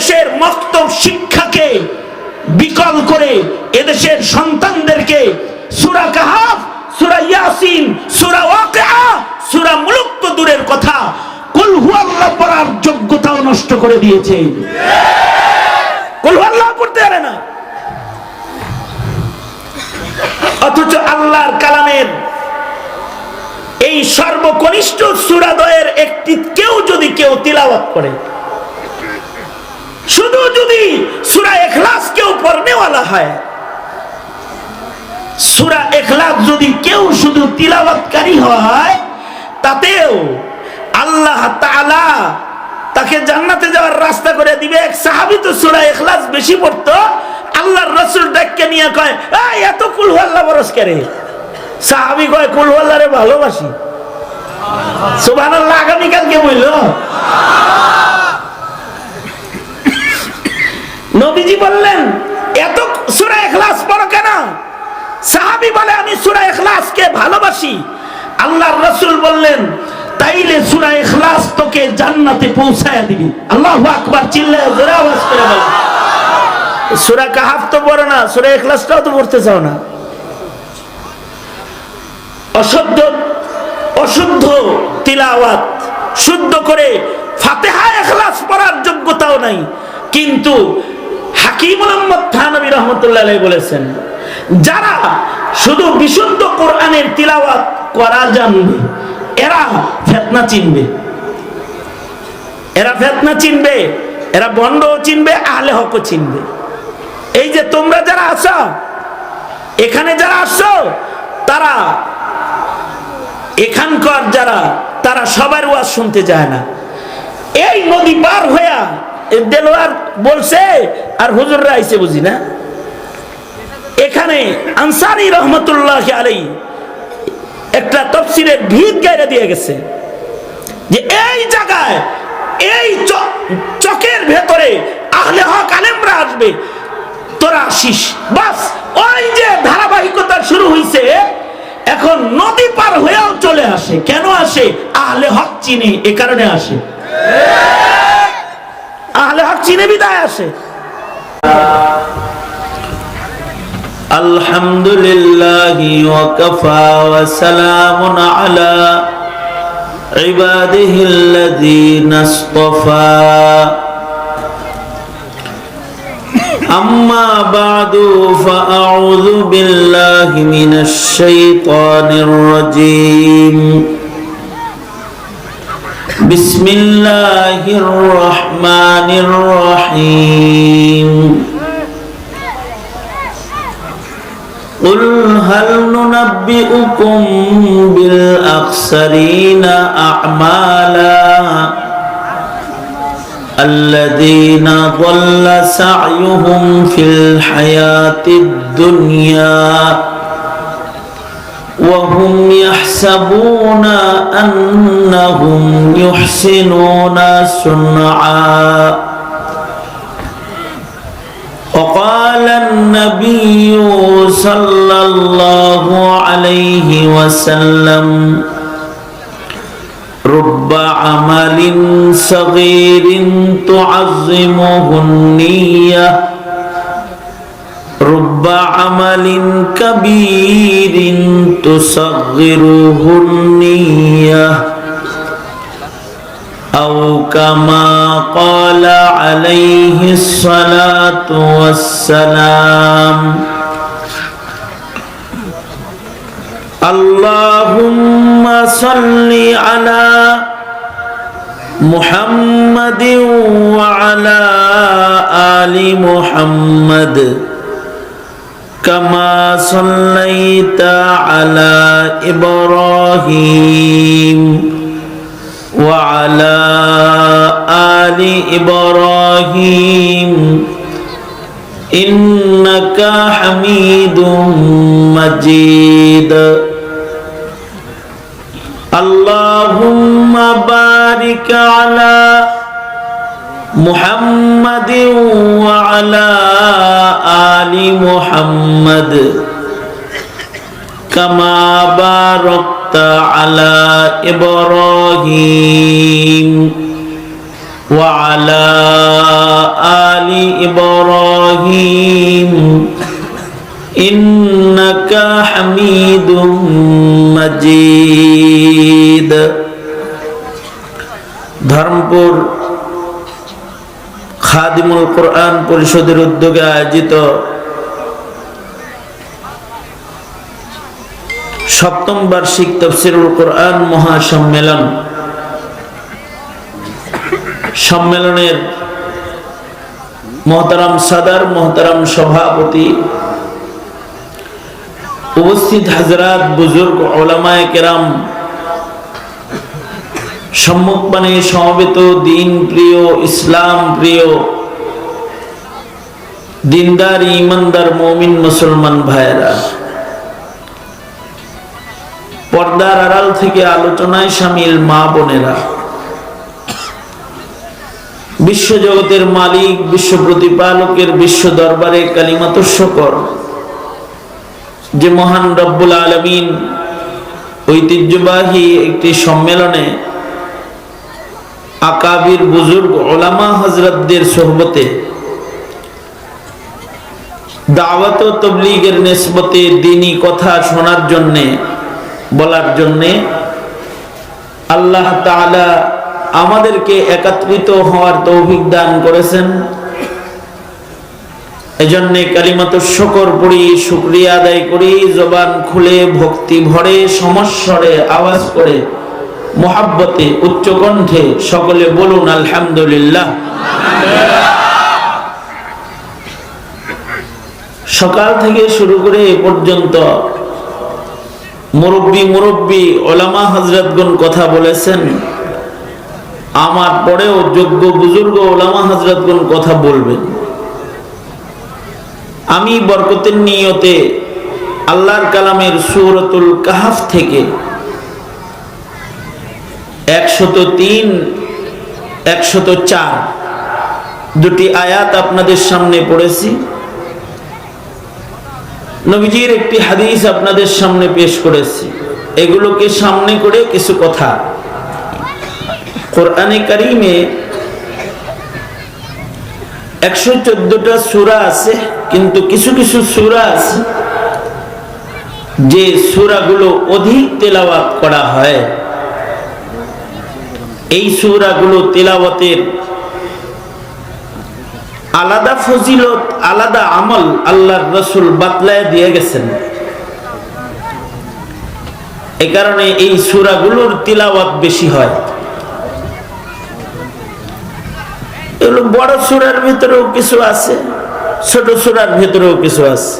এদেশের মক্তব শিক্ষাকে বিকল করে এদেশের সন্তানদেরকে সূরা কাহফ, সূরা ইয়াসিন, সূরা ওয়াকিয়া, সূরা মুলক তো দূরের কথা, কুল হুয়াল্লাহ পড়ার যোগ্যতাও নষ্ট করে দিয়েছে। কুল হুয়াল্লাহ পড়তে পারে না, অথচ আল্লাহর কালামের এই সর্বকনিষ্ঠ সূরাদ্বয়ের একটি যদি কেউ তিলাওয়াত করে, শুধু যদি সূরা ইখলাস কেউ পড়নেওয়ালা হয়, সূরা ইখলাস যদি কেউ শুধু তিলাওয়াতকারী হয়, তাতেও আল্লাহ তাআলা তাকে জান্নাতে যাওয়ার রাস্তা করে দিবে। এক সাহাবী তো সূরা ইখলাস বেশি পড়তো, আল্লাহর রাসূল ডাককে নিয়ে কয়, এই এত কুল হুয়াল্লাহ পড়স কেন? সাহাবী কয়, কুল হুয়াল্লাহরে ভালোবাসি। সুবহানাল্লাহ, আগামী কালকে বলল। নবীজি বললেন, এত সূরা ইখলাস পড়ো কেন? সাহাবী বলে, আমি সূরা ইখলাসকে ভালোবাসি। আল্লাহর রাসূল বললেন, তাইলে সূরা ইখলাস তোকে জান্নাতে পৌঁছায়া দিবে। আল্লাহু আকবার, চিল্লায়ে জোরে আওয়াজ করে বলো। সূরা কাহফ তো পড়ো না, সূরা ইখলাসটাও তো পড়তে চাও না। অশুদ্ধ তিলাওয়াত, শুদ্ধ করে ফাতিহা ইখলাস পড়ার যোগ্যতাও নাই। কিন্তু হাকিম মুহাম্মদ থানবী রাহমাতুল্লাহ আলাইহি বলেছেন, যারা শুধু বিশুদ্ধ কোরআনের তিলাওয়াত করা জানবে, এরা ফিতনা চিনবে, এরা ফিতনা চিনবে, এরা বন্ডও চিনবে, আহলে হকও চিনবে। এই যে তোমরা যারা আছো এখানে, যারা আসছো, তারা এখানকার যারা, তারা সবার ওয়াজ শুনতে যায় না। এই নদী পার হইয়া দেলোয়ার বলছে আর হুজুররা আইছে, বুঝি না। এখানে আনসারী রহমতুল্লাহ আলাইহি একটা তাফসীরের ভিত গাইরা দিয়ে গেছে যে এই জায়গায়, এই চকের ভেতরে আহলে হক আলেমরা আসবে, তোরা আসিস। বাস, ওই যে ধারাবাহিকতা শুরু হইছে, এখন নদী পার হয়েও চলে আসে। কেন আসে? আহলে হক চিনে, এ কারণে আসে। আহলে হক চিনে বিদায় আসে। আলহামদুলিল্লাহি ওয়া কাফা ওয়া সালামুন আলা ইবাদিহিল্লাযীনা ইসতাফা। أما بعد فأعوذ بالله من الشيطان الرجيم. بسم الله الرحمن الرحيم. قل هل ننبئكم بالأخسرين أعمالا الذين ضل سعيهم في الحياة الدنيا وهم يحسبون أنهم يحسنون صنعا. وقال النبي صلى الله عليه وسلم رب عمل صغير تعظمه النية رب عمل كبير تصغره النية أو كما قال عليه الصلاة والسلام. اللهم صل على محمد وعلى آل محمد كما صليت على إبراهيم وعلى آل إبراهيم إنك حميد مجيد. اللهم بارك على محمد وعلى آل محمد كما باركت على إبراهيم وعلى آل إبراهيم إنك حميد مجيد। ধর্মপুর খাদিমুল কোরআন পরিষদের উদ্যোগে আয়োজিত সপ্তম বার্ষিক তাফসীরুল কোরআন মহাসম্মেলন, সম্মেলনের মোহতারাম সাদার, মোহতারাম সভাপতি, উপস্থিত হাজরাত, বুজুর্গ, উলামায়ে কেরাম, সম্মুখপানে সমবেত দিন প্রিয়, ইসলাম প্রিয়, দিনদার ইমানদার মুমিন মুসলমান ভাইয়েরা, পর্দার আড়াল থেকে আলোচনায় শামিল মা বোনেরা, বিশ্বজগতের মালিক, বিশ্ব প্রতিপালকের বিশ্ব দরবারে কালিমাতুশ শুকর যে মহান রব্বুল আলামিন ঐতিহ্যবাহী একটি সম্মেলনে আকাবির, বুজুর্গ, উলামা হযরতদের সোহবতে দাওয়াত ও তাবলীগের নিসবতে দ্বীনি কথা শোনার জন্যে, বলার জন্যে আল্লাহ তাআলা আমাদেরকে একত্রিত হওয়ার তৌফিক দান করেছেন। এজন্যে কালিমাতুশ শুকর পড়ি, শুকরিয়া আদায় করি, জবান খুলে ভক্তি ভরে সমস্বরে আওয়াজ করে মুহাব্বতে উচ্চ কণ্ঠে সকলে বলুন আলহামদুলিল্লাহ। সকাল থেকে শুরু করে এ পর্যন্ত মুরব্বী উলামা হযরতগণ কথা বলেছেন, আমার পরেও যোগ্য বুজুর্গ উলামা হযরতগণ কথা বলবেন। আমি বরকতের নিয়তে আল্লাহর কালামের সূরাতুল কাহফ থেকে 103, 104 দুটি আয়াত আপনাদের সামনে পড়েছি। নবীজির একটি হাদিস আপনাদের সামনে পেশ করেছি। এগুলোকে সামনে করে কিছু কথা। কোরআনে কারীমে 114টা সূরা আছে, কিন্তু কিছু কিছু সূরা আছে যে সূরাগুলো অধিক তেলাওয়াত করা হয়। এই সূরাগুলো তেলাওয়াতের আলাদা ফজিলত, আলাদা আমল আল্লাহর রাসূল বাতলায় দিয়ে গেছেন। এই কারণে এই সূরাগুলোর তিলাওয়াত বেশি হয়। এগুলো বড় সূরার ভিতরেও কিছু আছে, ছোট সূরার ভিতরেও কিছু আছে।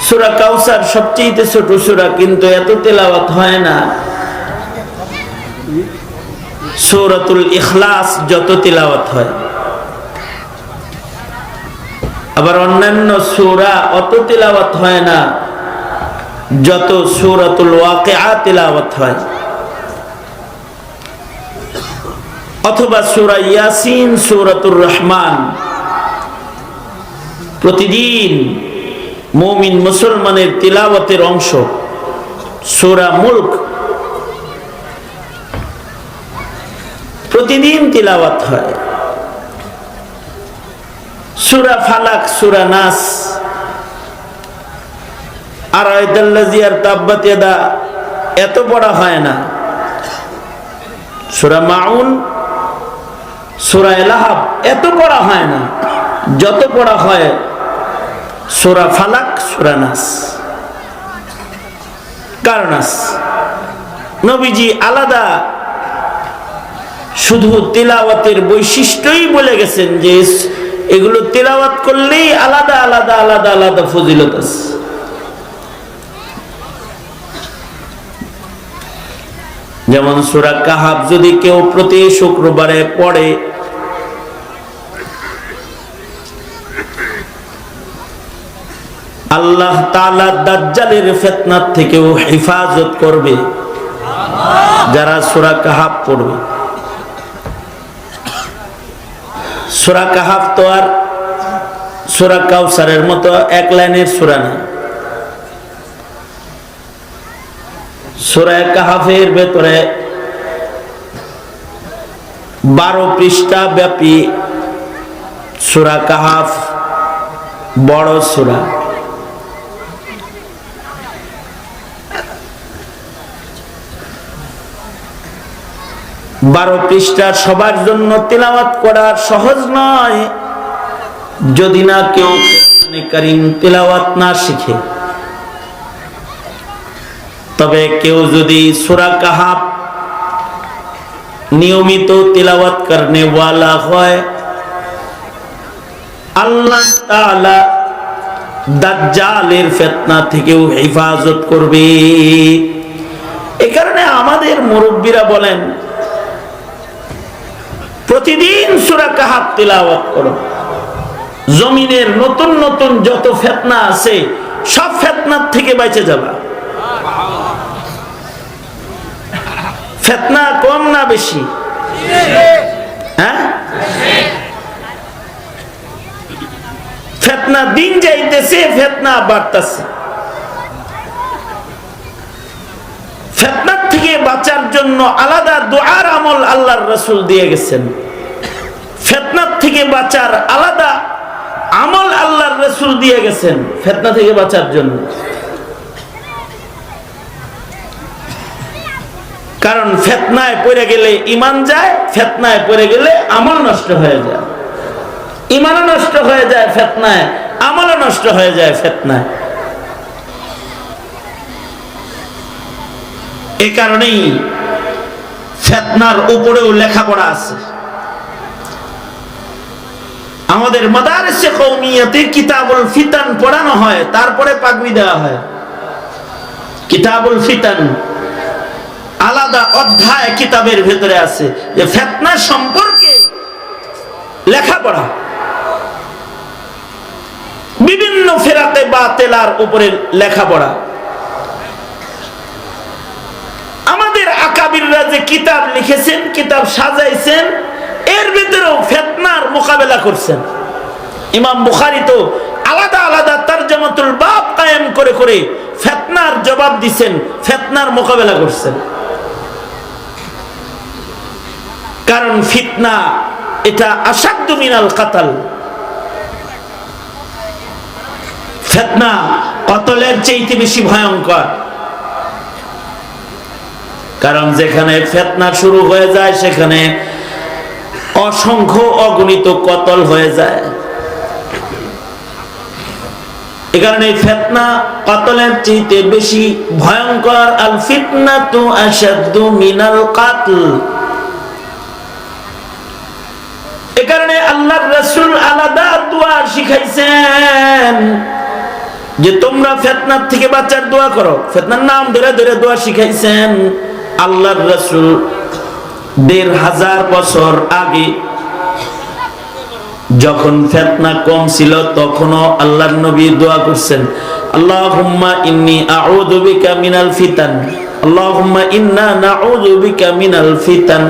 সূরা কাউসার সবচেয়ে ছোট সূরা, কিন্তু এত তেলাওয়াত হয় না সূরাতুল ইখলাস যত তিলাওয়াত হয়। আবার অন্যান্য সূরা অত তিলাওয়াত হয় না যত সূরাতুল ওয়াকিআ তিলাওয়াত হয়, অথবা সূরা ইয়াসিন, সূরাতুর রহমান। প্রতিদিন মুমিন মুসলমানের তিলাওয়াতের অংশ। সূরা মুলক প্রতিদিন তিলাওয়াত হয়। সূরা ফালাক, সূরা নাস, আর আয়াতুল্লাযী আর তাব্বাত ইয়াদা এত পড়া হয় না। সূরা মাউন, সূরা লাহাব এত পড়া হয় না যত পড়া হয় সূরা ফালাক, সূরা নাস। কারণ নবীজি আলাদা শুধু তিলাওয়াতের বৈশিষ্ট্যই বলে গেছেন যে এগুলো তিলাওয়াত করলেই আলাদা আলাদা আলাদা আলাদা ফজিলত আছে। যেমন সূরা কাহফ যদি কেউ প্রতি শুক্রবারে পড়ে, আল্লাহ তাআলা দাজ্জালের ফিতনার থেকেও হেফাজত করবে যারা সূরা কাহফ পড়বে। সূরা কাহফ তো আর সূরা কাউসারের মতো এক লাইনের সূরা না। সূরা কাহফের ভেতরে 12 পৃষ্ঠা ব্যাপী সূরা কাহাফ, বড় সূরা। বারো পৃষ্ঠা সবার জন্য তিলাওয়াত করা সহজ নয় যদি না কেউ কোরআনে কারীম তিলাওয়াত না শিখে। তবে কেউ যদি সূরা কাহাফ নিয়মিত তিলাওয়াত করনে ওয়ালা হয়, আল্লাহ তাআলা দাজ্জালের ফিতনা থেকেও হেফাজত করবে। এই কারণে আমাদের মুরব্বীরা বলেন প্রতিদিন সূরা কাহাফ তিলাওয়াত করো। জমিনের নতুন নতুন যত ফিতনা আছে সব ফিতনার থেকে বেঁচে যাবা। ফিতনা কম না বেশি? হ্যাঁ, ফিতনা দিন যাইতেছে, ফিতনা বাড়তেছে। ফিতনার থেকে বাঁচার জন্য আলাদা দুআর আমল আল্লাহর রাসূল দিয়ে গেছেন। ফিতনার থেকে বাঁচার আলাদা আমল আল্লাহর রাসূল দিয়ে গেছেন ফিতনা থেকে বাঁচার জন্য। কারণ ফিতনায় পড়ে গেলে ঈমান যায়, ফিতনায় পড়ে গেলে আমল নষ্ট হয়ে যায়। ঈমানও নষ্ট হয়ে যায় ফিতনায়, আমলও নষ্ট হয়ে যায় ফিতনায়। এই কারণেই ফিতনার উপরেও লেখাপড়া আছে। আমাদের মাদারিসে কওমিয়াতে কিতাবুল ফিতান পড়ানো হয়, তারপরে পাগড়ি দেওয়া হয়। কিতাবুল ফিতান আলাদা অধ্যায় কিতাবের ভেতরে আছে যে ফিতনা সম্পর্কে লেখাপড়া, বিভিন্ন ফিরাতে বাতিলার উপরে লেখাপড়া। আমাদের আকাবিররা যে কিতাব লিখেছেন, কিতাব সাজাইছেন, এর ভিতরেও ফিতনার মোকাবেলা করছেন। ইমাম বুখারী তো আলাদা আলাদা তারজামাতুল বাব কায়েম করে করে ফিতনার জবাব দিছেন, ফিতনার মোকাবেলা করছেন। কারণ ফিতনা এটা আসাদ্দু মিনাল কাতাল। ফিতনা কতলের চাইতে বেশি ভয়ঙ্কর। কারণ যেখানে ফিতনা শুরু হয়ে যায় সেখানে অসংখ্য অগণিত কতল হয়ে যায়। এই কারণে ফিতনা কতলের চাইতে বেশি ভয়ঙ্কর। আল ফিতনাতু আসাদ্দু মিনাল কাতল। এই কারণে আল্লাহর রাসূল আলাদা দোয়া শিখাইছেন যে তোমরা ফিতনার থেকে বাঁচার দোয়া করো। ফিতনার নাম ধরে ধরে দোয়া শিখাইছেন। আল্লাহর রাসূল ১৫০০ বছর আগে যখন ফিতনা কম ছিল তখনও আল্লাহর নবী দোয়া করছেন, আল্লাহুম্মা ইন্নী আউযু বিকা মিনাল ফিতান, আল্লাহুম্মা ইন্না নাউযু বিকা মিনাল ফিতান,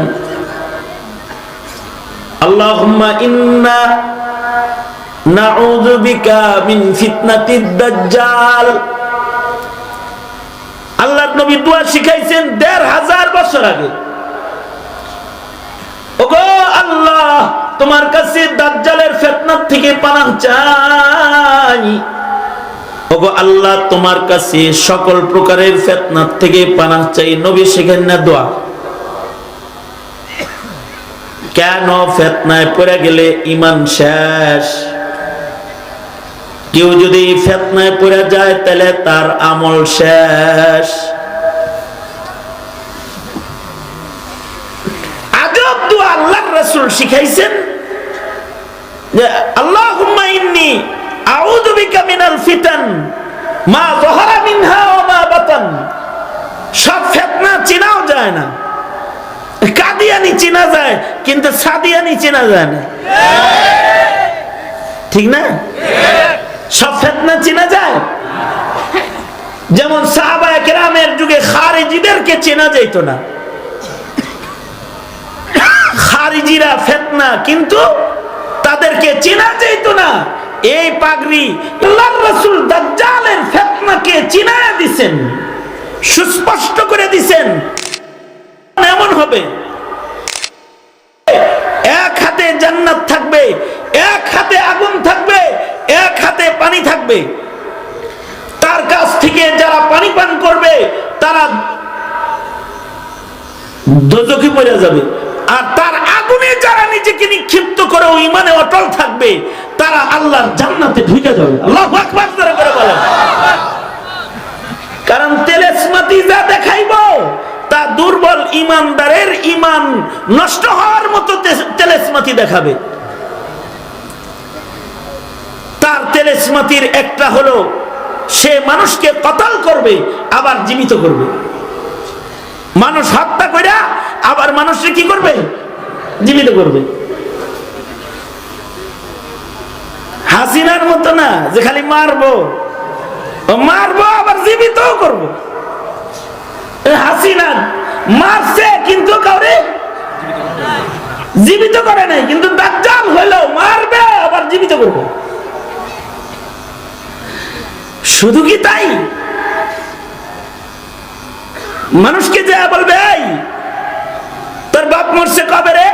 আল্লাহুম্মা ইন্না নাউযু বিকা মিন ফিতনাতিদ দাজ্জাল। আল্লাহর নবী দোয়া শিখাইছেন ১৫০০ বছর আগে। ওগো আল্লাহ, তোমার কাছে দাজ্জালের ফিতনা থেকে পানাহ চাই। ওগো আল্লাহ, তোমার কাছে সকল প্রকারের ফিতনা থেকে পানাহ চাই। নবী শিখান না দোয়া? কেন? ফিতনায় পড়ে গেলে ঈমান শেষ। কেউ যদি ফিতনায় পড়ে যায় তাহলে তার আমল শেষ। আজব দোয়া আল্লাহর রাসূল শিখাইছেন যে আল্লাহুম্মা ইন্নী আউযু বিকা মিনাল ফিতান মা যাহারা মিনহা ওয়া মা বাতান। সব ফিতনা চিনাও যায় না। কাদিয়ানি চিনা যায় কিন্তু সাদিয়ানি চিনা যায় না, ঠিক না? সব ফিতনা চিনা যায়। যেমন সাহাবায়ে কেরামের যুগে খারিজিদেরকে চেনা যাইত না। খারিজিরা ফিতনা, কিন্তু তাদেরকে চেনা যাইত না। এই পাগড়ি আল্লাহর রাসূল দাজ্জালের ফিতনাকে চিনায়া দিবেন, সুস্পষ্ট করে দিবেন। এমন হবে এক হাতে জান্নাত থাকবে, এক হাতে আগুন থাকবে, এক হাতে পানি থাকবে। তার কাছ থেকে যারা পানি পান করবে তারা দোজখে পড়ে যাবে, আর তার আগুনে যারা নিজেকে নিক্ষিপ্ত করে ঈমানে অটল থাকবে তারা আল্লাহর জান্নাতে ঢুকে যাবে। আল্লাহু আকবার জোরে করে বলেন। কারণ তেলেসমাতি যা দেখাইবো তা দুর্বল ঈমানদারের ঈমান নষ্ট হওয়ার মতো তেলেসমাতি দেখাবে। তার তেলেসমাতির একটা হলো সে মানুষকে কতল করবে আবার জীবিত করবে, মানুষ হত্যা কইরা আবার মানুষকে কি করবে? জীবিত করবে। হাসিনার মতো না যে খালি মারবো মারবো আবার জীবিত করবো। হাসিনা মারছে কিন্তু কাউরে জীবিত করে নাই, কিন্তু দাজ্জাল হইলো মারবে আবার জীবিত করবে। শুধু কি তাই? মানুষকে যা বলবে এই তোর বাপ মরছে কবে রে?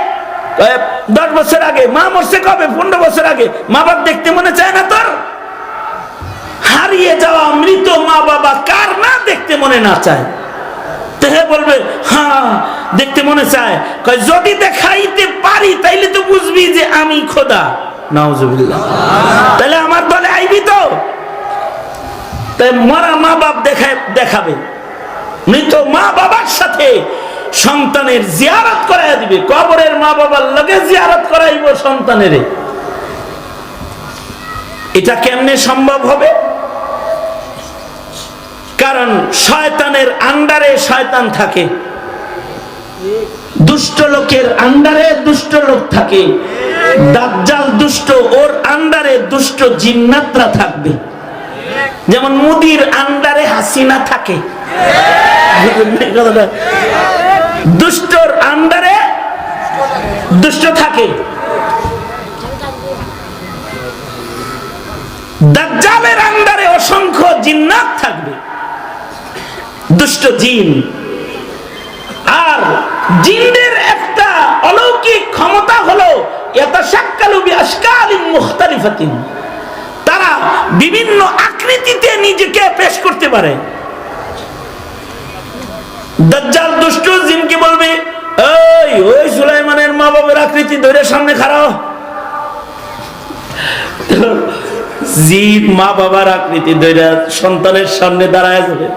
10 বছর আগে। মা মরছে কবে? 15 বছর আগে। মা বাপ দেখতে মনে চায় না তোর? হারিয়ে যাওয়া মৃত মা বাবা কার না দেখতে মনে না চায়? তেহে বলবে হ্যাঁ দেখতে মনে চায়। যদি দেখাইতে পারি তাইলে তো বুঝবি যে আমি খোদা। নাউজুবিল্লাহ। তাহলে আমার দলে আইবি তো? তাই মরা মা বাপ দেখাবে, মৃত মা বাবার সাথে সন্তানের জিয়ারত করাইয়া দিবে। কবরের মা বাবার লগে জিয়ারত করাইব সন্তানের। এটা কেমনে সম্ভব হবে? কারণ শয়তানের আন্ডারে শয়তান থাকে, দুষ্ট লোকের আন্ডারে দুষ্ট লোক থাকে। দাজ্জাল দুষ্ট, ওর আন্ডারে দুষ্ট জিন্নাতরা থাকবে। যেমন মুদির আন্ডারে হাসিনা থাকে, দুষ্টর আন্ডারে দুষ্ট থাকে। দাজ্জালের আন্ডারে অসংখ্য জিন্নাত থাকবে, দুষ্ট জিন। আর জিনদের একটা অলৌকিক ক্ষমতা হলো ইয়াতাশাক্কালু বিআশকালিন মুখতালিফাতিন, তারা বিভিন্ন আকৃতিতে নিজেকে পেশ করতে পারে। দাজ্জাল দুষ্ট জিনকে বলবে ওই সুলাইমানের মা বাবার আকৃতি ধরে সামনে খাড়া। জিন মা বাবার আকৃতি ধরে সন্তানের সামনে দাঁড়ায় যাবে।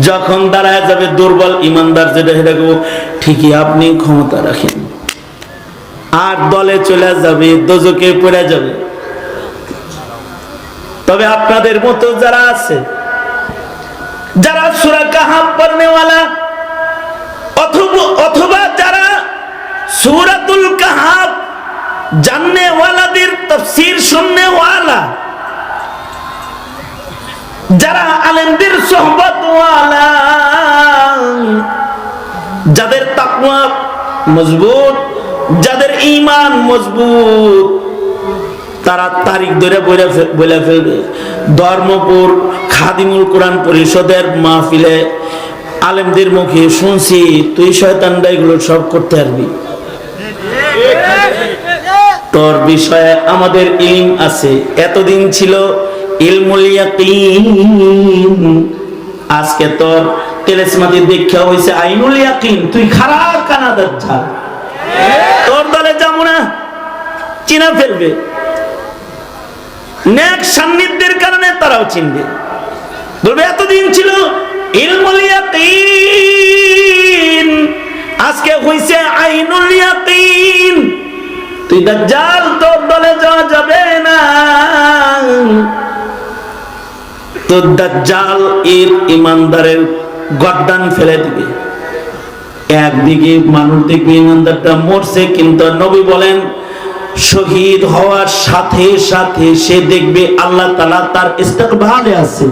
যখন দাঁড়ায় যাবে দুর্বল ইমানদার যেটা দেখো ঠিকই আপনি ক্ষমতা রাখেন, আর দলে চলে যাবে, দোজখে পড়ে যাবে। তবে আপনাদের মতো যারা আছে, যারা সূরা কাহাফ পড়নেওয়ালা অথবা যারা সূরাতুল কাহাফ জাননেওয়ালাদের তাফসীর শুননেওয়ালা, যারা আলেমদের সোহবতওয়ালা, যাদের তাকওয়া মজবুত, যাদের ঈমান মজবুত, তারা তারিখ ধরে বলে ফেলবে। ধর্মপুর খাদিমুল কোরআন পরিষদের মাহফিলে আলেমদের মুখে শুনছি তুই শয়তানরা এগুলো সব করতে পারবি, তোর বিষয়ে আমাদের ইলম আছে। এতদিন ছিল ইলমুল ইয়াকিন, আজকে তোর তেলেসমাতি দীক্ষা হইছে আইনুল ইয়াকিন। তুই খারাপ কানা দাজ্জাল, তোর দলে যাবো না, চিনা ফেলবে। নেক সান্নিধ্যের কারণে তারাও চিনবে, বলবে এতদিন ছিল ইলমুল ইয়াকিন, আজকে হইছে আইনুল ইয়াকিন। তুই দাজ্জাল, তোর দলে যাওয়া যাবে না। তো দাজ্জাল এর ইমানদারের গর্দান ফেলে দিবে। একদিকে মানুষ দেখবে ইমানদারটা মরছে, কিন্তু নবী বলেন শহীদ হওয়ার সাথে সাথে সে দেখবে আল্লাহ তাআলা তার ইস্তেকবালে আছে,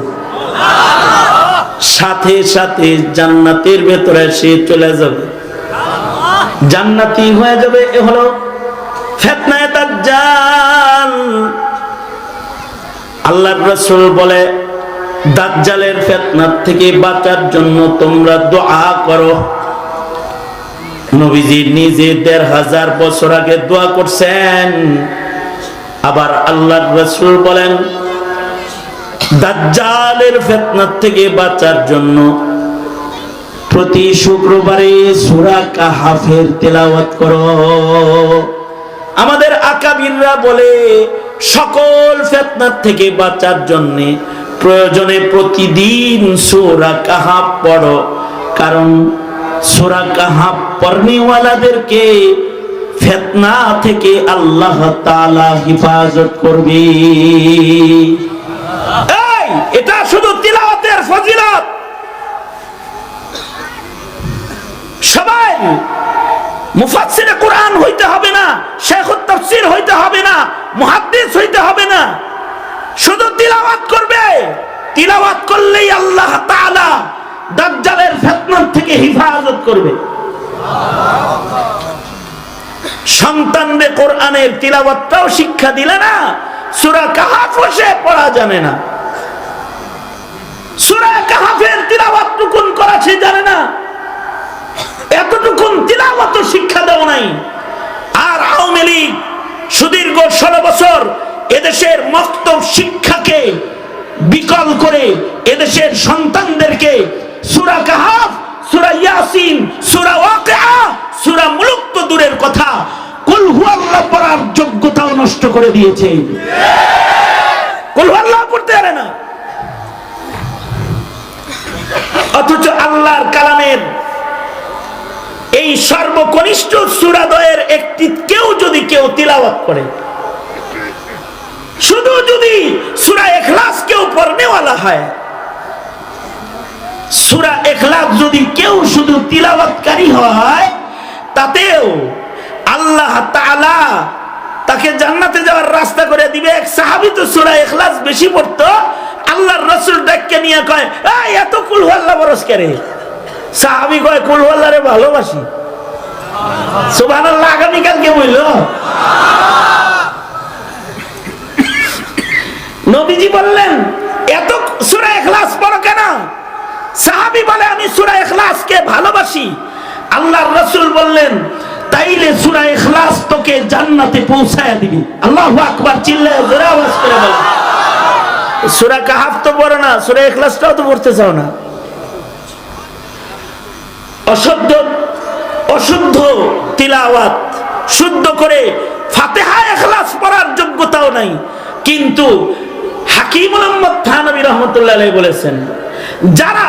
সাথে সাথে জান্নাতের ভেতরে সে চলে যাবে, জান্নাতি হয়ে যাবে। এ হলো ফিতনায়ে দাজ্জাল। আল্লাহর রাসূল বলে দাজ্জালের ফিতনা থেকে বাঁচার জন্য তোমরা দোয়া করো। নবীজি নিজে ১৫০০ বছর আগে দোয়া করছেন। আবার আল্লাহর রাসূল বলেন দাজ্জালের ফিতনা থেকে বাঁচার জন্য প্রতি শুক্রবারে সূরা কাহাফের তেলাওয়াত করো। আমাদের আকাবিররা বলে সকল ফিতনা থেকে বাঁচার জন্য প্রয়োজনে প্রতিদিন সূরা কাহাফ পড়ো, কারণ সূরা কাহাফ পড়নেওয়ালাদেরকে ফিতনা থেকে আল্লাহ তাআলা হেফাজত করবে। এই এটা শুধু তিলাওয়াতের ফজিলত। সবাই মুফাসসিরে কুরআন হইতে হবে না, শাইখুত তাফসীর হইতে হবে না, মুহাদ্দিস হইতে হবে না, শুধু তিলাওয়াত করবে। তিলাওয়াত করলেই আল্লাহ তাআলা দাজ্জালের ফিতনা থেকে হেফাজত করবে। সন্তানদের কোরআনের তিলাওয়াতটাও শিক্ষা দিলে না, সূরা কাহাফ সে পড়া জানে না, সূরা কাহাফের তিলাওয়াতটুকুন করা সে জানে না, এতটুকুন তিলাওয়াত শিক্ষা দাও নাই। আর আওয়ামী লীগ সুদীর্ঘ 16 বছর এদেশের মক্তব শিক্ষাকে বিকল করে এদেশের সন্তানদেরকে সূরা কাহাফ, সূরা ইয়াসিন, সূরা ওয়াকিয়া, সূরা মুলুক তো দূরের কথা, কুল হুয়াল্লাহ পড়ার যোগ্যতাও নষ্ট করে দিয়েছে। কুল হুয়াল্লাহ পড়তে পারে না, অথচ আল্লাহর কালামের এই সর্বকনিষ্ঠ সূরাদ্বয়ের একটি যদি কেউ তিলাওয়াত করে, শুধু যদি সূরা ইখলাস কেউ পড়নেওয়ালা হয়, সূরা ইখলাস যদি কেউ শুধু তিলাওয়াতকারী হয়, তাতেও আল্লাহ তাআলা তাকে জান্নাতে যাওয়ার রাস্তা করে দিবে। এক সাহাবী তো সূরা ইখলাস বেশি পড়তো, আল্লাহর রাসূল ডাককে নিয়ে কয়, এই এত কুল হুয়াল্লাহ বরস করে? সাহাবী কয়, কুল হুয়াল্লাহরে ভালোবাসি। সুবহানাল্লাহ। আগামীকাল কে বলল? নবীজি বললেন এত সূরা ইখলাস পড়ো কেন? সাহাবী বলে আমি সূরা ইখলাসকে ভালোবাসি। আল্লাহর রাসূল বললেন তাইলে সূরা ইখলাস তোকে জান্নাতে পৌঁছায়া দিবে। আল্লাহু আকবার চিল্লায়ে জোরে আওয়াজ করে বলো। সূরা কাহাফ তো পড়ো না, সূরা ইখলাসটাও তো পড়তে চাও না। অশুদ্ধ তিলাওয়াত শুদ্ধ করে ফাতিহা ইখলাস পড়ার যোগ্যতাও নাই। কিন্তু হাকিম মুহাম্মদ থানবী রাহমাতুল্লাহ আলাইহি বলেছেন, যারা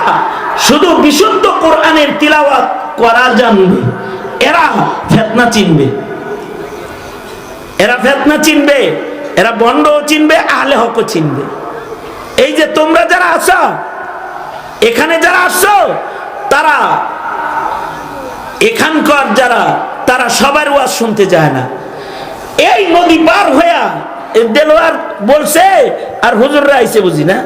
শুধু বিশুদ্ধ কোরআনের তিলাওয়াত করা জানবে এরা ফিতনা চিনবে, এরা ফিতনা চিনবে, এরা বন্ডও চিনবে, আহলে হকও চিনবে। এই যে তোমরা যারা আছো এখানে, যারা আসছো, তারা এখানকার যারা, তারা সবার ওয়াজ শুনতে যায় না। এই নদী পার হইয়া দেলোয়ার বলছে আর হুজুররা আইছে বুঝি না।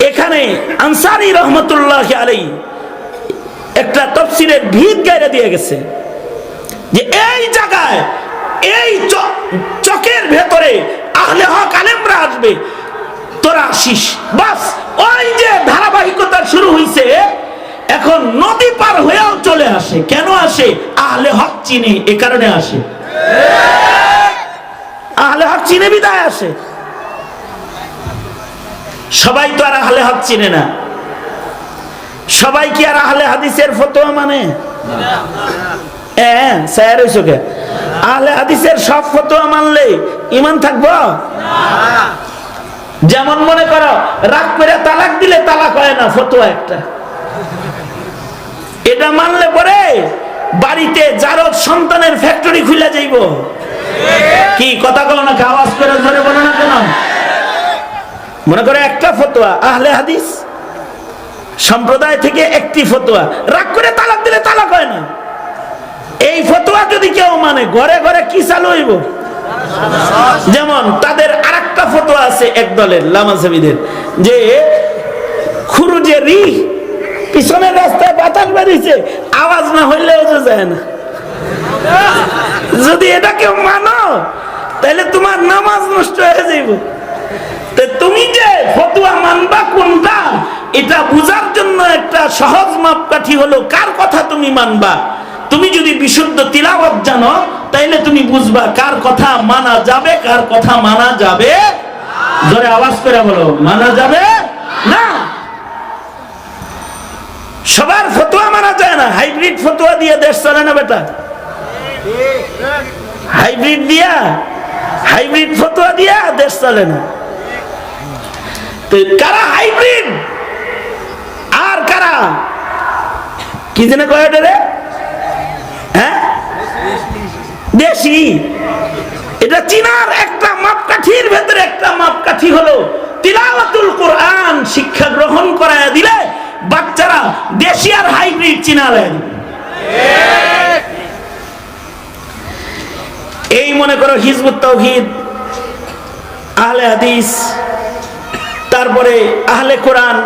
এখানে আনসারী রহমতুল্লাহ আলাইহি একটা তাফসীরের ভিত গাইরা দিয়ে গেছে যে এই জায়গায়, এই চকের ভেতরে আহলে হক আলেমরা আসবে, তোরা আসিস। বাস ওই যে ধারাবাহিকতা শুরু হইছে, এখন নদী পার হয়েও চলে আসে। কেন আসে? আহলে হক চিনে, এ কারণে আসে। আহলে হক চিনে বিদায় আসে। সবাই তো আর আহলে হক চিনে না। সবাই কি আর আহলে হাদিসের ফতোয়া মানে? স্যার হইছে আহলে হাদিসের সব ফতোয়া মানলে ঈমান থাকবো? যেমন মনে করো রাগ করে তালাক দিলে তালাক হয় না, ফতোয়া একটা। এটা মানলে পরে বাড়িতে যারত সন্তানের ফ্যাক্টরি খুলে যাইব। কি কথা বলো না, আওয়াজ করে ধরে বলো না কেন? মনে করে একটা ফতোয়া আহলে হাদিস সম্প্রদায় থেকে একটি ফতোয়া, রাগ করে তালাক দিলে তালাক হয় না। এই ফতোয়া যদি কেউ মানে, ঘরে ঘরে কি চালু হইব? যেমন তাদের আরেকটা ফতোয়া আছে এক দলের লামাজাবিদের, যে খুরুজে রি পিছনের রাস্তায় বাতাস বেরিয়েছে, আওয়াজ না হইলেও তো যায় না। যদি এটা কেউ মানো তাহলে তোমার নামাজ নষ্ট হয়ে যাইব। তুমি যে ফতোয়া মানবা কোনটা, এটা বুঝার জন্য একটা সহজ মাপকাঠি হলো কার কথা তুমি মানবা। তুমি যদি বিশুদ্ধ তিলাওয়াত জানো তাইলে তুমি বুঝবা কার কথা মানা যাবে, কার কথা মানা যাবে। জোরে আওয়াজ করে বলো, মানা যাবে না। সবার ফতোয়া মানা যায় না। হাইব্রিড ফতোয়া দিয়ে দেশ চলে না বেটা। হাইব্রিড ফতোয়া দিয়া দেশ চলে না। তো কারা হাইব্রিড আর কারা কি জেনে কয় রে? হ্যাঁ, দেশি। এটা চীনার একটা মাপকাঠির ভেতরে একটা মাপকাঠি হলো তিলাওয়াতুল কোরআন শিক্ষা গ্রহণ করায় দিলে বাচ্চারা দেশি আর হাইব্রিড চীনা লাগে। এই মনে করো হিজবুত তাওহীদ, আহলে হাদিস, তারপরে আহলে কোরআন,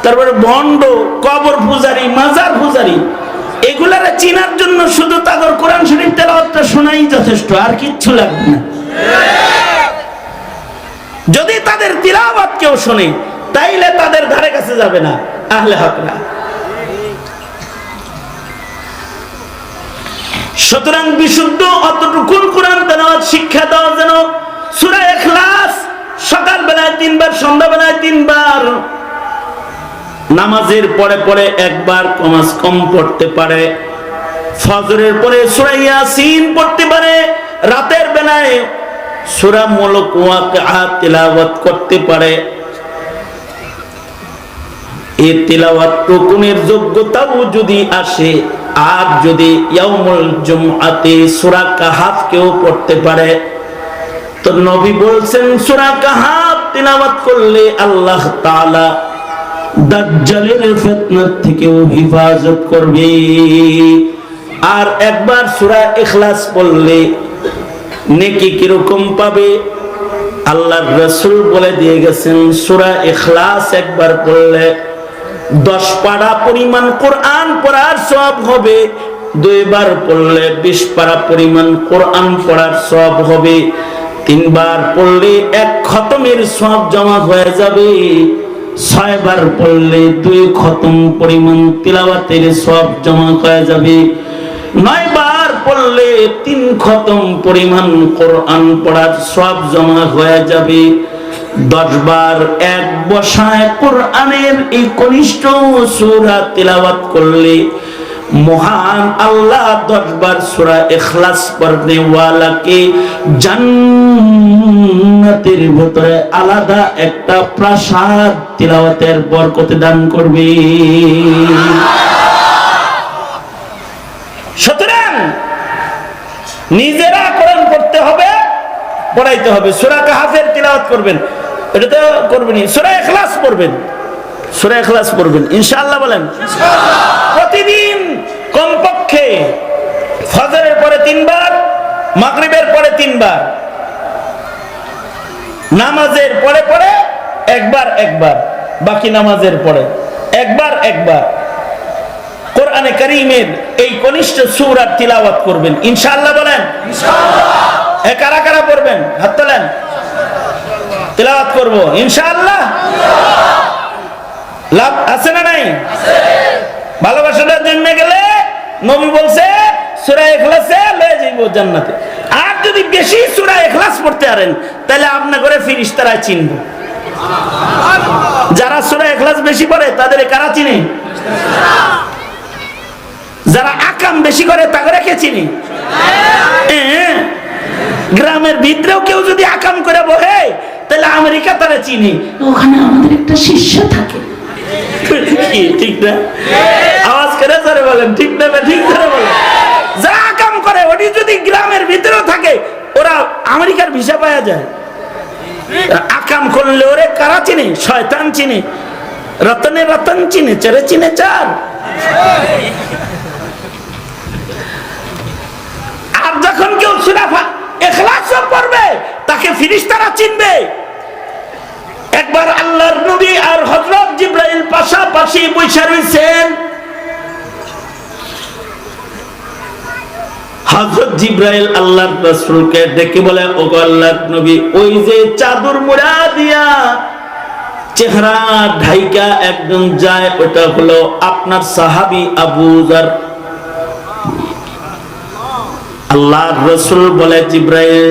তারপরে ভণ্ড, কবর পূজারি, মাজার পূজারি, এগুলারে চিনার জন্য শুধু তাদের কোরআন শরীফ তেলাওয়াতটা শোনাই যথেষ্ট, আর কিচ্ছু লাগবে না। যদি তাদের তিলাওয়াত কেউ শোনে তাইলে তাদের ধারে কাছে যাবে না আহলে হকরা। সুতরাং বিশুদ্ধ অতটুকু কোরআন তেলাওয়াত শিক্ষা দেওয়া যেন সূরা ইখলাস সকাল বেলায় 3 বার, সন্ধ্যা বেলায় 3 বার, নামাজের পরে পরে একবার কমাস কম পড়তে পারে, ফজরের পরে সূরা ইয়াসিন পড়তে পারে, রাতের বেলায় সূরা মুলক ওয়াকিআ তিলাওয়াত করতে পারে। এই তিলাওয়াত রুকুনের যোগ্যতাও যদি আসে, আর যদি ইয়াউমুল জুমআতে সূরা কাহাফ কেউ পড়তে পারে, তো নবী বলছেন সূরা কাহাফ তিলাওয়াত করলে আল্লাহ তাআলা দাজ্জালের ফিতনা থেকেও হেফাজত করবে। আর একবার সূরা ইখলাস পড়লে নেকি কিরকম পাবে আল্লাহর রাসূল বলে দিয়ে গেছেন, সূরা ইখলাস একবার পড়লে 10 পারা পরিমাণ কোরআন পড়ার সওয়াব হবে, 2 বার পড়লে 20 পারা পরিমাণ কোরআন পড়ার সওয়াব হবে, 3 বার পড়লে 1 খতমের সওয়াব জমা হয়ে যাবে, 6 বার পড়লে 2 খতম পরিমাণ তিলাওয়াতের সওয়াব জমা হয়ে যাবে, 9 বার পড়লে 3 খতম পরিমাণ কোরআন পড়ার সওয়াব জমা হয়ে যাবে, 10 বার এক বসায় কোরআনের এই কনিষ্ঠ সূরা তিলাওয়াত করলে মহান আল্লাহ 10 বার সূরা ইখলাস পড়নে ওয়ালাকে জান্নাতের ভিতরে আলাদা একটা প্রাসাদ তিলাওয়াতের বরকতে দান করবে। সুতরাং নিজেরা কোরআন পড়তে হবে, পড়াইতে হবে। সূরা কাহাফের তিলাওয়াত করবেন, এটা তো করবেন। সূরা ইখলাস পড়বেন, সূরা ইখলাস পড়বেন ইনশাআল্লাহ। বলেন প্রতিদিন কমপক্ষে ফজরের পরে 3 বার, মাগরিবের পরে 3 বার, নামাজের পরে পরে একবার, বাকি নামাজের পরে একবার কোরআনে কারীমের এই কনিষ্ঠ সূরার তিলাওয়াত করবেন ইনশাআল্লাহ। বলেন ইনশাআল্লাহ। কারা কারা পড়বেন হাত তোলেন, তিলাওয়াত করব ইনশাআল্লাহ। লাভ আছে না নাই? ভালোবাসাটা জেনে গেলে নবী বলছে সূরা ইখলাসে লয়ে যাইবো জান্নাতে। আর যদি বেশি সূরা ইখলাস পড়তে পারেন তাহলে আপনা করে ফেরেশতারা চিনবে। যারা সূরা ইখলাস বেশি পড়ে তাদের কারা চিনে? যারা আকাম বেশি করে তাদের কে চিনি? গ্রামের ভিতরেও কেউ যদি আকাম করে বহে তাহলে আমেরিকা তারা চিনি, ওখানে আমাদের একটা শিষ্য থাকে। ঠিক না? আওয়াজ করে জোরে বলেন ঠিক না? ঠিক ধরে বলেন। যারা আকাম করে ওটি যদি গ্রামের ভিতরেও থাকে ওরা আমেরিকার ভিসা পাওয়া যায়। আকাম করলে ওরে কারা চিনে? শয়তান চিনে, রতনে রতন চিনে, চারে চিনে চার। আর যখন কেউ সূরা ইখলাস পড়বে তাকে ফেরেশতারা চিনবে। একবার আল্লাহর নবী আর হযরত জিবরাইল পাশাপাশি বসে রয়েছেন। হযরত জিবরাইল আল্লাহর রাসূলকে ডেকে বলে, ওগো আল্লাহর নবী, ওই যে চাদর মুড়া দিয়া চেহারা ঢাইকা একজন যায়, ওটা হলো আপনার সাহাবী আবু যার। আল্লাহর রাসূল বলে, জিবরাইল,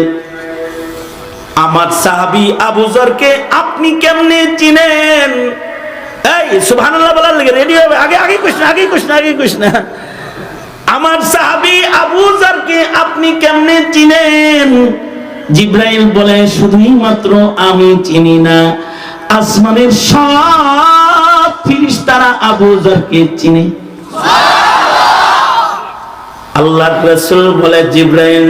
আমার সাহাবী আবু যরকে আপনি কেমনে চিনেন? এই সুবহানাল্লাহ বলার লাগে রেডি হবে, আগে আগে কইস না। আমার সাহাবী আবু যরকে আপনি কেমনে চিনেন? জিবরাইল বলে, শুধুই মাত্র আমি চিনি না, আসমানের সব ফেরেশতারা আবু যরকে চিনে। আল্লাহর রাসূল বলে, জিবরাইল,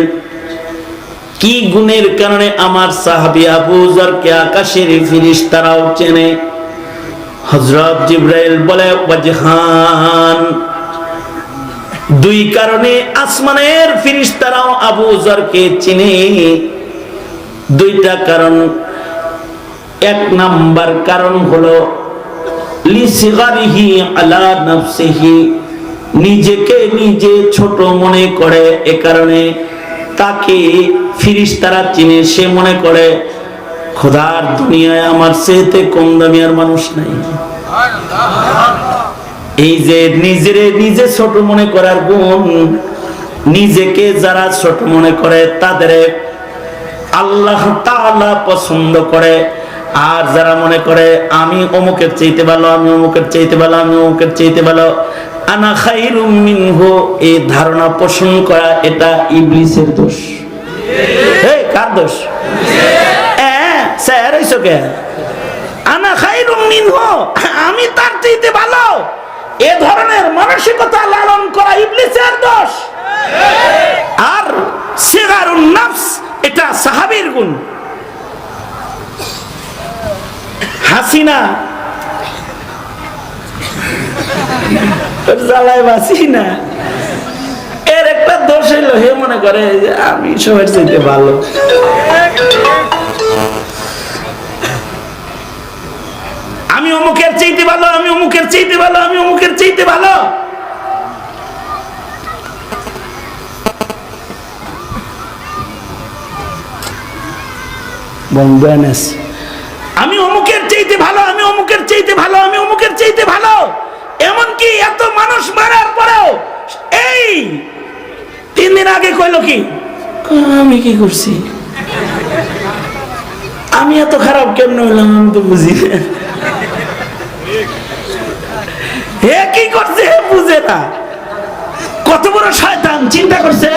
কি গুণের কারণে আমার সাহাবী আবু যরকে আকাশের ফেরেশতারাও চেনে? হযরত জিবরাইল বলে, ওয়াজহান, দুই কারণে আসমানের ফেরেশতারাও আবু যরকে চিনে। দুইটা কারণ। এক নাম্বার কারণ হলো লিসিগারিহি আলা নাফসিহি, নিজেকে নিজে ছোট মনে করে, এ কারণে তাকে ফেরেশতারা চিনে। সে মনে করে খোদার দুনিয়ায় আমার চেয়ে কম দামি আর মানুষ নাই। এই যে নিজে ছোট মনে করার গুণ, নিজেকে যারা ছোট মনে করে তাদের আল্লাহ তাআলা পছন্দ করে। আর যারা মনে করে আমি অমুকের চাইতে ভালো, আমি অমুকের চাইতে ভালো, আমি অমুকের চাইতে ভালো, আনা খায়রুম মিনহু, এই ধারণা পোষণ করা, এটা ইবলিসের দোষ। এই কার দোষ? স্যার হইছো কে? আনা খায়রুম মিনহু, আমি তার চাইতে ভালো, এ ধরনের মানসিকতা লালন করা ইবলিসের দোষ। আর সিগারুন নফস, এটা সাহাবীর গুণ। হাসিনা জ্বালায় বাসি না, এর একটা দোষ হইল, হে মনে করে যে আমি সবার চাইতে ভালো। আমি অমুকের চাইতে ভালো, আমি অমুকের চাইতে ভালো, আমি অমুকের চাইতে ভালো। আমি অমুকের চাইতে ভালো, আমি অমুকের চাইতে ভালো, আমি অমুকের চাইতে ভালো। এমনকি এত মানুষ মারার পরেও এই 3 দিন আগে কইলো কি, আমি কি করছি, আমি এত খারাপ কেমন হইলাম, আমি তো বুঝি না। হে কি করছে বুঝে না, কত বড় শয়তান। চিন্তা করছে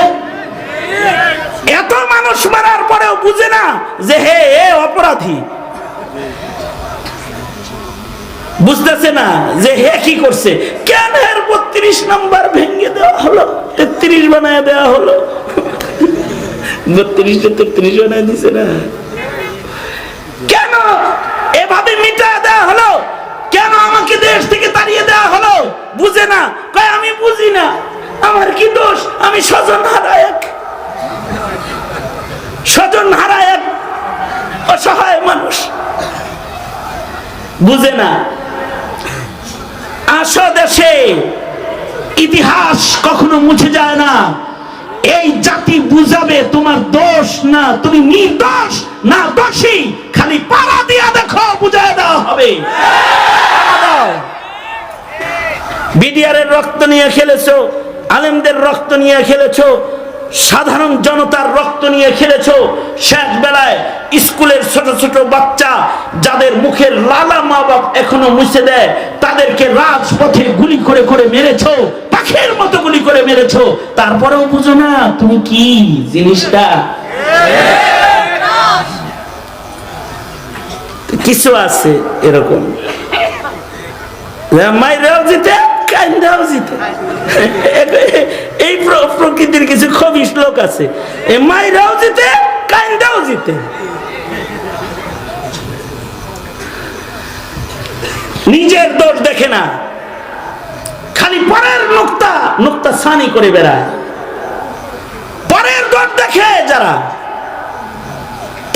এত মানুষ মারার পরেও বুঝে না যে হে এ অপরাধী, বুঝতেছে না যে হে কি করছে। কেন এর 32 নাম্বার ভেঙে দেওয়া হলো, 33 বানায় দেওয়া হলো। 32 33 বানায় দিছে না, কেন এভাবে মিটা দেওয়া হলো, কেন আমাকে দেশ থেকে তাড়িয়ে দেওয়া হলো, বুঝে না। কয় আমি বুঝি না, আমার কি দোষ, আমি স্বজন হারা এক অসহায় মানুষ, বুঝে না। আসো দেশে, ইতিহাস কখনো মুছে যায় না। এই জাতি বুঝাবে তোমার দোষ না, তুমি নির্দোষ না দোষী, খালি পাড়া দিয়া দেখো, বুঝায় দেওয়া হবে। বিডিআরের রক্ত নিয়ে খেলেছো, আলেমদের রক্ত নিয়ে খেলেছো, সাধারণ জনতার রক্ত নিয়ে খেলেছো। শেষ বেলায় স্কুলের ছোট ছোট বাচ্চা যাদের মুখের লালা মা বাপ এখনো মুছে দেয়, তাদেরকে রাজপথে গুলি করে করে মেরেছো, পাখির মতো গুলি করে মেরেছো। তারপরেও বুঝো না তুমি কি জিনিসটা। কিছু আছে এরকম, মাইরাও জিতে, কান্দাও জিতে। এই প্রকৃতির কিছু খবিশ লোক আছে, মাইরাও জিতে, কান্দাও জিতে। নিজের দোষ দেখে না, খালি পরের নুক্তা সানি করে বেড়ায়। পরের দোষ দেখে যারা,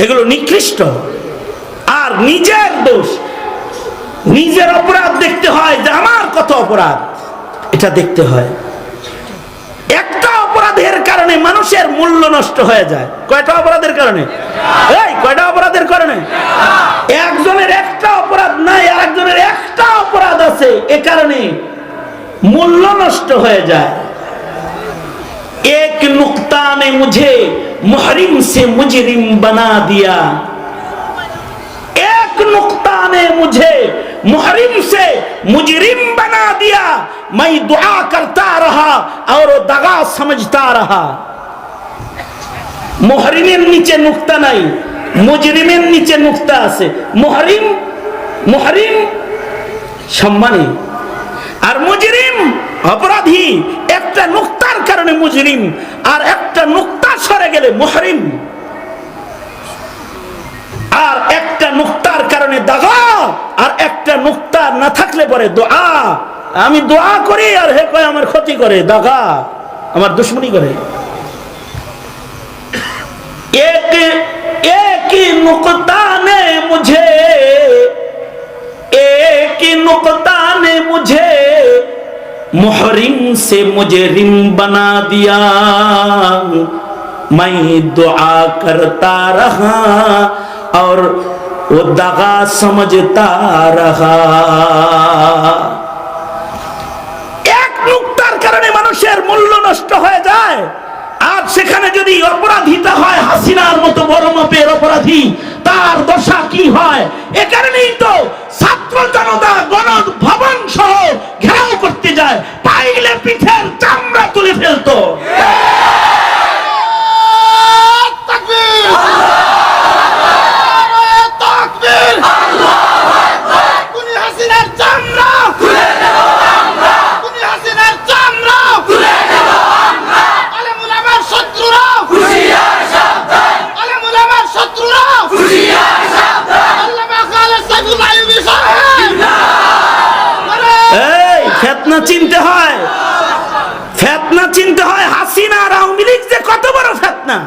এগুলো নিকৃষ্ট। আর নিজের দোষ, নিজের অপরাধ দেখতে হয় যে আমার কত অপরাধ, এটা দেখতে হয়। একটা অপরাধের কারণে মানুষের মূল্য নষ্ট হয়ে যায়। কয়টা অপরাধের কারণে? এই কয়টা অপরাধের কারণে? একজনের একটা অপরাধ নাই, আর একজনের একটা অপরাধ আছে, এ কারণে মূল্য নষ্ট হয়ে যায়। এক নুকতা মে ने मुझे मुहरिम से मुजरिम बना दिया। एक नुक्ता ने मुझे मुहरिम से मुजरिम बना दिया। मैं दुआ करता रहा और वो दगा समझता रहा। মুহরিমের নিচে নুক্তা নাই, মুজরিমের নিচে নুক্তা আছে। মুহরিম মুহরিম সম্মানী, আর মুজরিম অপরাধী। একটা নুক্তার কারণে মুজরিম, আর একটা নুক্তা সরে গেলে মুহরিম, আর একটা নুক্তার কারণে দাগা, আর একটা নুক্তা না থাকলে পরে দোয়া। আমি দোয়া করি আর হে কয় আমার ক্ষতি করে, দাগা, আমার দুশ্মনী করে। एक ही नुक्ता ने मुझे, एक ही नुक्ता ने मुझे मुहरिम से मुजरिम बना दिया। मैं दुआ करता रहा और वो दगा समझता रहा। एक नुक्तार कारणे মানুষের মূল্য নষ্ট হয়ে যায়। আর সেখানে যদি অপরাধীটা হয় হাসিনার মতো বড় মাপের অপরাধী, তার দশা কি হয়? এ কারণেই তো ছাত্র জনতা গণভবন সহ ঘেরাও করতে যায়, পাইলে পিঠের চামড়া তুলে ফেলতো। ফেতনা চিনতে হয়, ফেতনা চিনতে হয়। হাসিনা আর আওয়ামী লীগ যে কত বড় ফেতনা,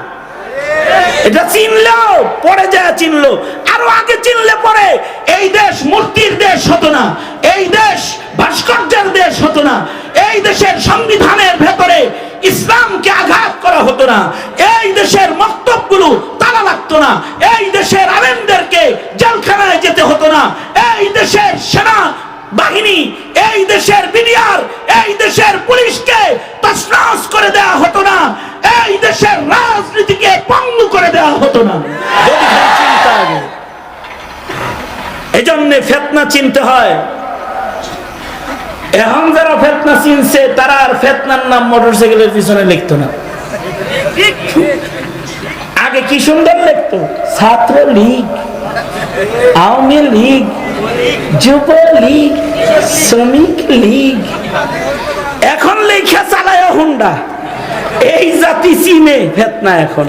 এটা চিনলেও পরে যায় চিনলো। আরো আগে চিনলে পরে এই দেশ মূর্তির দেশ হতো না, এই দেশ ভাস্কর্যের দেশ হতো না, এই দেশের সংবিধানের ভেতরে ইসলামকে আঘাত করা হতো না, এই দেশের মক্তবগুলো তালা লাগতো না, এই দেশের আলেমদেরকে জেলখানায় যেতে হতো না, এই দেশের সেনা বাহিনী, এই দেশের বিডিআর, এই দেশের পুলিশকে তছনছ করে দেওয়া হতো না, এই দেশের রাজনীতিকে পঙ্গু করে দেওয়া হতো না। এজন্য ফেতনা চিনতে হয়। এখন যারা ফেতনা চিনছে তারা আর ফেতনার নাম মোটরসাইকেলের পিছনে লিখতো না। আগে কি সুন্দর লিখতো, ছাত্র লীগ, আওয়ামী লীগ, যুবলীগ, শ্রমিক লীগ। এখন লেখা চালায় হুন্ডা। এই জাতি চিনে ফেতনা, এখন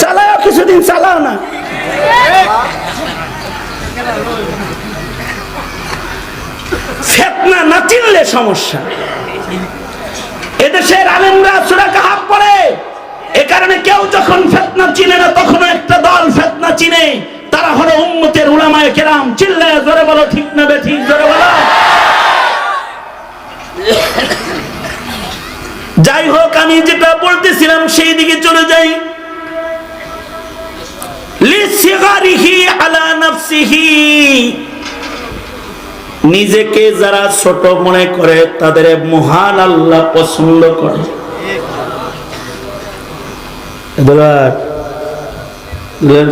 চালায়, কিছুদিন চালাও না। ফেতনা না চিনলে সমস্যা। এদেশের আলেমরা সূরা কাহাফ পড়ে, এ কারণে কেউ যখন ফেতনা চিনে না তখন একটা দল ফেতনা চিনে, তারা হলো উম্মতের উলামায়ে কেরাম। চিল্লায় জোরে বলো ঠিক না বেঠিক, জোরে বলো। যাই হোক, আমি যেটা বলতেছিলাম সেই দিকে চলে যাই। লিসিগারিহি আলা নাফসিহি, নিজেকে যারা ছোট মনে করে তাদের মহান আল্লাহ পছন্দ করে।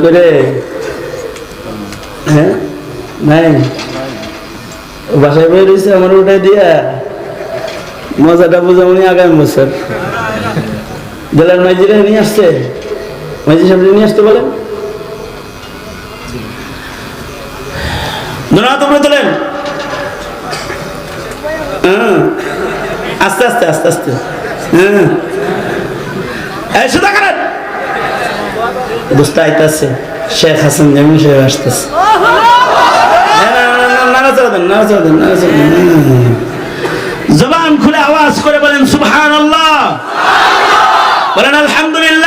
করে হ্যাঁ নাই বাসায় বই রয়েছে, আমার ওটাই দিয়া মজাটা বুঝামনি আগামী বছর। জেলার মাইজিরা নিয়ে আসছে, মাইজি সাহেব নিয়ে আসতে বলেন। তোমরা তোলেন আস্তে আস্তে আস্তে আস্তে। হ্যাঁ সুদা করেন বুঝতে আইতাছে, শেখ হাসান জামিল সাহেব আসতেছে। জবান খুলে আওয়াজ করে বলেন সুবহানাল্লাহ, বলেন আলহামদুলিল্লাহ।